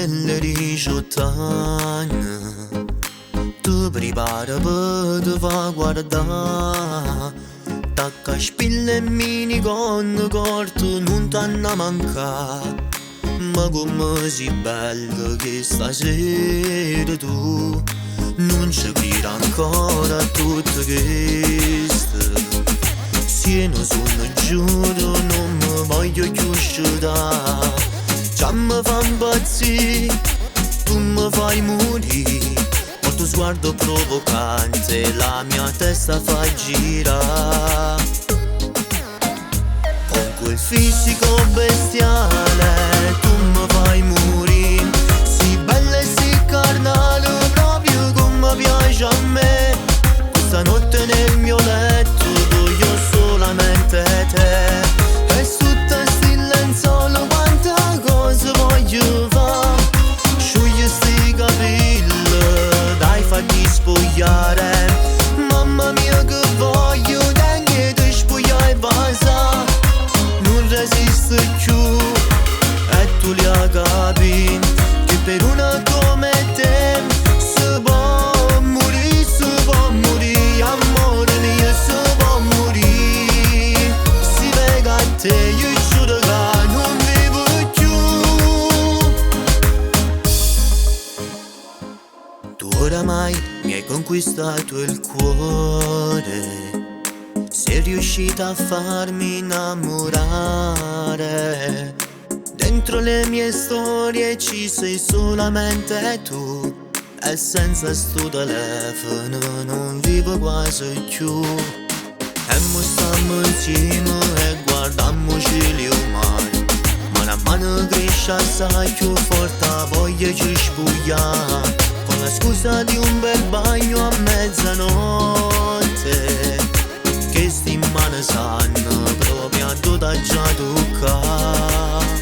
nelle 18 anni. Ti prepara per te fa guardare, tacca spille e mini con corto non t'hanno manca. Ma come sei bella che stasera tu non ci credi ancora a tutto questo. Se non sono giuro non mi voglio più uscire, già mi fa impazzire, tu mi fai morire. Col tuo sguardo provocante la mia testa fa girare. Con quel fisico bestiale tu mi fai morire. Si bella e si carnale proprio come piace a me. Questa notte nel mio letto voglio solamente te. E sotto sti lenzuolo quanta cosa voglio fare. Sciogli sti capelli, dai fatti spogliare. Mamma mia che voglio dengue di spogliare e basa. Non resisto più e tu li hai capito che per una come te si può morire, amore mio, si può morire. Si vega a te, io giuro che non vivo più. Tu oramai mi hai conquistato il cuore, sei riuscita a farmi innamorare. Dentro le mie storie ci sei solamente tu, e senza sto telefono non vivo quasi più. E mo stiamo insieme e guardiamoci gli umani, ma la mano cresce assai più forte, voglia ci spugliare. Con la scusa di un bel bagno a mezzanotte, che sti mani sanno proprio a dove già tocca.